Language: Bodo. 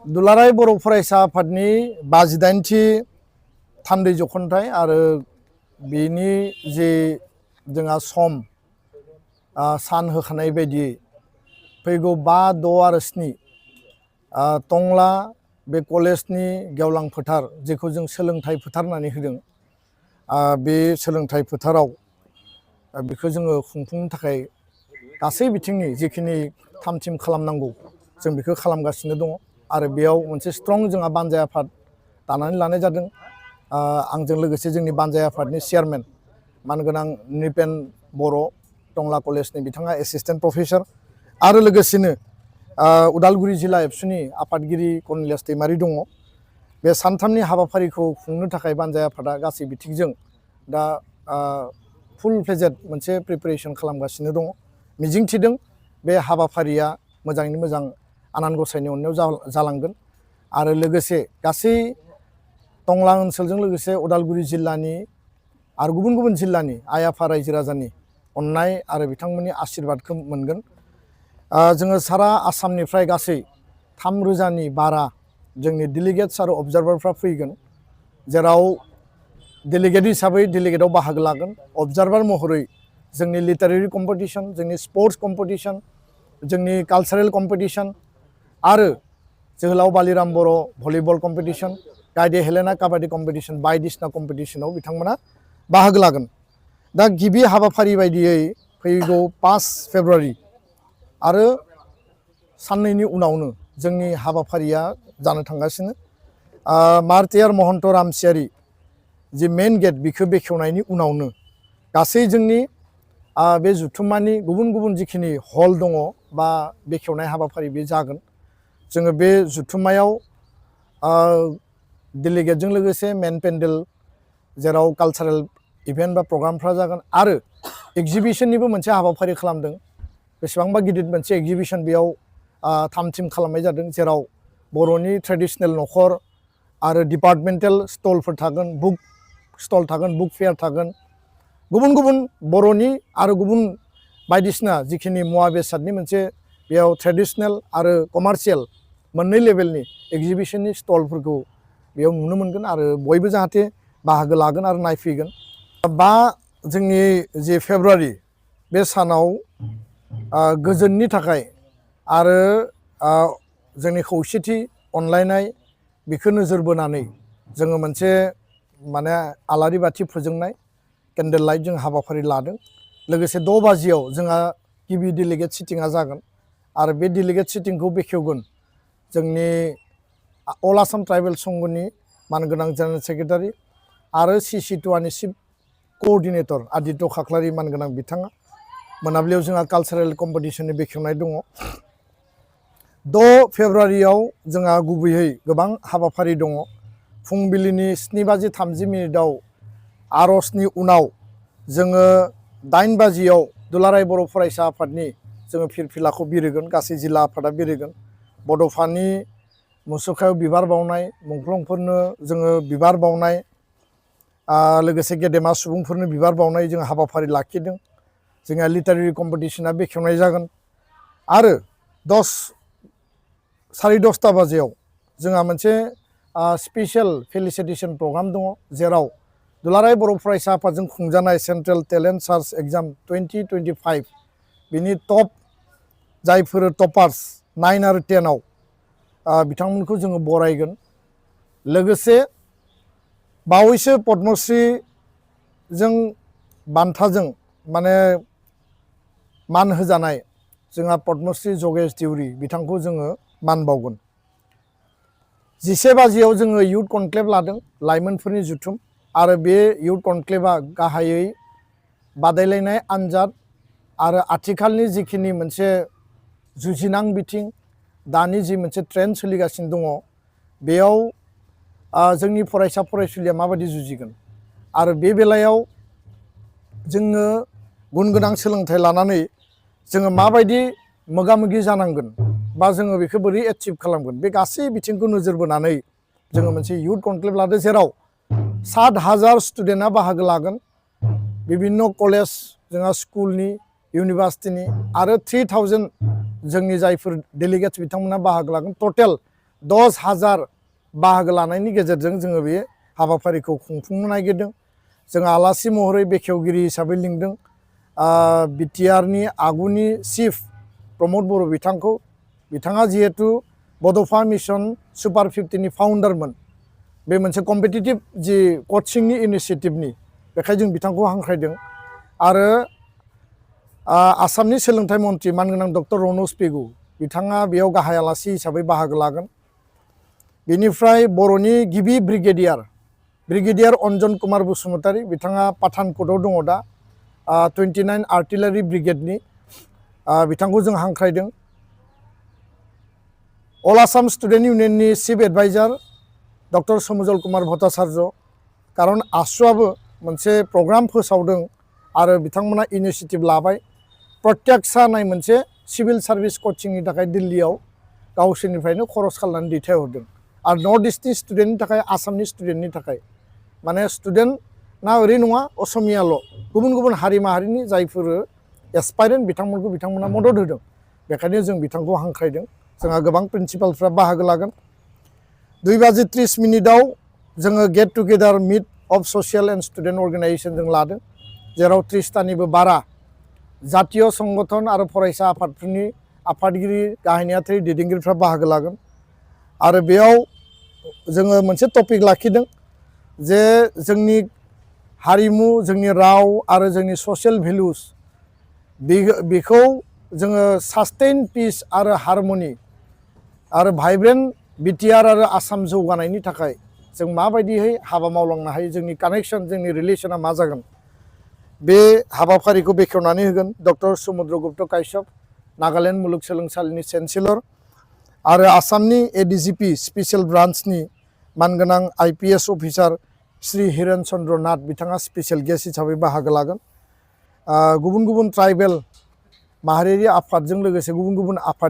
दुलाराय बर' फरायसा आफादनि 58थि थान्दै जख'न्थाइ आरो बेनि जे जोंहा सम सान होखानाय बायदियै फैगौ 5, 6 आरो 7 टंला बे कलेजनि गेवलां फोथार जेखौ जों सोलोंथाइ फोथार होननानै होदों बे सोलोंथाइ फोथाराव बेखौ जोङो खुंफुंनो थाखाय गासै बिथिंनि जिखिनि थाम-थिम खालामनांगौ जों बेखौ खालामगासिनो दङ आरो बेयाव मोनसे स्ट्रं जोंहा बानजाय आफाद दानानै लानाय जादों आंजों लोगोसे जोंनि बानजाय आफादनि चेयारमेन मानगोनां निपेन बर' टंला कलेजनि बिथाङा एसिस्टेन्ट प्रफेसर आरो लोगोसेनो उदालगुरि जिल्ला एबसुनि आफादगिरि कर्नेलियास दैमारि दङ बे सानथामनि हाबाफारिखौ खुंनो थाखाय बानजाय आफादा गासै बिथिंजों दा फुल फ्लेजेड मोनसे प्रिपेरेसन खालामगासिनो दङ मिजिंथिदों बे हाबाफारिया मोजाङैनो मोजां आनान गसाइनि अननायाव जालांगोन आरो लोगोसे गासै टंला ओनसोलजों लोगोसे उदालगुरि जिल्लानि आरो गुबुन गुबुन जिल्लानि आइ आफा रायजो राजानि अननाय आरो बिथांमोननि आशीर्बादखौ मोनगोन जोङो सारा आसामनिफ्राय गासै 3,000नि बारा जोंनि डेलिगेट्स आरो अबजार्भारफ्रा फैगोन जेराव डेलिगेट हिसाबै डेलिगेटआव बाहागो लागोन अबजार्भार महरै जोंनि लिटारेरि कम्पिटिशन जोंनि स्पर्ट्स कम्पिटिशन जोंनि कालचारेल कम्पिटिशन आरो जोहोलाव बालिराम बर' भलिबल कम्पिटिशन गायदे हेलेना काबादि कम्पिटिशन बायदिसिना कम्पिटिशनाव बिथांमोना बाहागो लागोन दा गिबि हाबाफारि बायदियै फैगौ 5 फेब्रुवारि आरो साननैनि उनावनो जोंनि हाबाफारिया जानो थांगासिनो मार्टियार महन्त रामसियारि जि मेन गेट बिखौ बेखेवनायनि उनावनो गासै जोंनि बे जुथुम्मानि गुबुन गुबुन जिखिनि हल दङ बा बेखेवनाय हाबाफारि बे जागोन जोङो बे जुथुम्मायाव डेलिगेटजों लोगोसे मेन पेन्डेल जेराव कालचारेल इभेन्ट बा प्रग्रामफ्रा जागोन आरो एक्जिबिशननिबो मोनसे हाबाफारि खालामदों बेसेबांबा गिदिर मोनसे एक्जिबिशन बेयाव थाम-थिम खालामनाय जादों जेराव बर'नि ट्रेडिशनेल न'खर आरो डिपार्टमेन्टेल स्टलफोर थागोन बुक स्टल थागोन बुक फेयार थागोन गुबुन गुबुन बर'नि आरो गुबुन बायदिसिना जिखिनि मुवा बेसादनि मोनसे बेयाव ट्रेडिशनेल आरो कमार्शियेल मोननै लेभेलनि एक्जिबिशननि स्टलफोरखौ बेयाव नुनो मोनगोन आरो बयबो जाहाथे बाहागो लागोन आरो नायफैगोन 5 जोंनि जे फेब्रुवारि बे सानाव गोजोननि थाखाय आरो जोंनि खौसेथि अनलायनाय बेखौ नोजोर बोनानै जोङो मोनसे माने आलारि बाथि फोजोंनाय केन्डेल लाइट जों हाबाफारि लादों लोगोसे 6 बाजियाव जोंहा गिबि डेलिगेट सिटिंआ जागोन आरो बे डेलिगेट सिटिंखौ बेखेवगोन जोंनि अल आसाम ट्राइबेल संघनि मानगोनां जेनेरेल सेक्रेटारि आरो CC2नि चिफ कअर्डिनेटर आदित्य खाख्लारि मानगोनां बिथाङा मोनाबिलियाव जोंहा कालचारेल कम्पिटिशननि बेखेवनाय दङ 6 फेब्रुवारियाव जोंहा गुबैयै गोबां हाबाफारि दङ फुंबिलिनि 7:30 आर'जनि उनाव जोङो 8 बाजियाव दुलाराय बर' फरायसा आफादनि जोङो फिरफिलाखौ बिरहोगोन गासै जिल्ला आफादा बिरहोगोन बड'फानि मुसुखायाव बिबार बावनाय मुंख्लंफोरनो जोङो बिबार बावनाय लोगोसे गेदेमा सुबुंफोरनो बिबार बावनाय जों हाबाफारि लाखिदों जोंहा लिटारेरि कम्पिटिशना बेखेवनाय जागोन आरो 10:30 बाजियाव जोंहा मोनसे स्पेशल फेलिसिटेसन प्रग्राम दङ जेराव दुलाराय बर' फरायसा आफादजों खुंजानाय सेन्ट्रेल टेलेन्ट सार्च एग्जाम 2025 बिनि टप जायफोर टपार्स 9 आरो 10आव बिथांमोनखौ जोङो बरायगोन लोगोसे बावैसो पद्मश्रीजों बान्थाजों माने मान होजानाय जोंहा पद्मश्री जगेश देउरि बिथांखौ जोङो मान बावगोन 11 बाजियाव जोङो इयुथ कनक्लेभ लादों लाइमोनफोरनि जुथुम आरो बे इयुथ कनक्लेभआ गाहायै बादायलायनाय आनजाद आरो आथिखालनि जिखिनि मोनसे जुजिनां बिथिं दानि जि मोनसे ट्रेन्ड सोलिगासिनो दङ बेयाव जोंनि फरायसा फरायसुलिया माबायदि जुजिगोन आरो बे बेलायाव जोङो गुन गोनां सोलोंथाइ लानानै जोङो माबायदि मोगा-मोगि जानांगोन बा जोङो बेखौ बोरै एचिभ खालामगोन बे गासै बिथिंखौ नोजोर बोनानै जोङो मोनसे इयुथ कनक्लेभ लादों जेराव 7,000 स्टुडेन्टआ बाहागो लागोन बिभिन्न कलेज जोंहा स्कुलनि इउनिभार्सिटिनि आरो 3,000 जोंनि जायफोर डेलिगेट्स बिथांमोना बाहागो लागोन टटेल 10,000 बाहागो लानायनि गेजेरजों जोङो बे हाबाफारिखौ खुंफुंनो नागिरदों। जों आलासि महरै बेखेवगिरि हिसाबै लिंदों बिटिआरनि आगुनि चिफ प्रमद बर' बिथांखौ। बिथाङा जिहेतु बड'फा मिशन सुपार 50नि फाउन्डारमोन, बे मोनसे कम्पिटिटिभ जि कचिंनि इनिशिएटिभनि, बेखायनो जों बिथांखौ हांख्रायदों। आरो आसामनि सोलोंथाइ मन्थ्रि मानगोनां डक्टर रनज पेगु बिथाङा बेयाव गाहाय आलासि हिसाबै बाहागो लागोन। बेनिफ्राय बर'नि गिबि ब्रिगेडियार अन्जन कुमार बसुमतारी, बिथाङा पाठानकटआव दङ दा, 29 आर्टिलारि ब्रिगेडनि, बिथांखौ जों हांख्रायदों। अल आसाम स्टुडेन्ट इउनियननि chief adviser doctor Samujjal Kumar Bhattacharya, खारन आसुआबो मोनसे प्रग्राम फोसावदों आरो बिथांमोना इनिशिएटिभ लाबाय। प्रत्याक्षा होननाय मोनसे सिभिल सार्भिस कचिंनि थाखाय दिल्लीयाव गावसोरनिफ्रायनो खरस खालामनानै दैथायहरदों। आरो नर्थ इस्टनि स्टुडेन्टनि थाखाय, आसामनि स्टुडेन्टनि थाखाय, माने स्टुडेन्टना ओरै नङा असमियाल', गुबुन गुबुन हारि माहारिनि जायफोर एसपायरेन्ट बिथांमोना मदद होदों। बेखायनो जों बिथांखौ हांख्रायदों। जोंहा गोबां प्रिन्सिपालफ्रा बाहागो लागोन। 2:30 जोङो get together meet of social and student organisation जों लादों, जेराव 30तानिबो बारा जातीय संगठन आरो फरायसा आफादफोरनि आफादगिरि, गाहाय नेहाथारि दैदेनगिरिफ्रा बाहागो लागोन। आरो बेयाव जोङो मोनसे टपिक लाखिदों जे जोंनि हारिमु, जोंनि राव आरो जोंनि ससियेल भेलुस, बेखौ जोङो सास्टेइन पिस आरो हारमनि आरो भाइब्रेन्ट बिटिआर आरो आसाम जौगानायनि थाखाय जों माबायदियै हाबा मावलांनो हायो, जोंनि कानेक्सन, जोंनि रिलेसना मा जागोन, बे हाबाफारिखौ बेखेवनानै होगोन डक्टर समुद्र गुप्त काश्यप, नागालेण्ड मुलुगसोलोंसालिनि चेन्सेलर, आरो आसामनि एडिजिपि स्पेसियेल ब्रान्चनि मानगोनां IPS अफिसार श्री हिरेन चन्द्र नाथ, बिथाङा स्पेसियेल गेस्ट हिसाबै बाहागो लागोन। गुबुन गुबुन ट्राइबेल माहारियारि आफादजों लोगोसे गुबुन गुबुन आफाद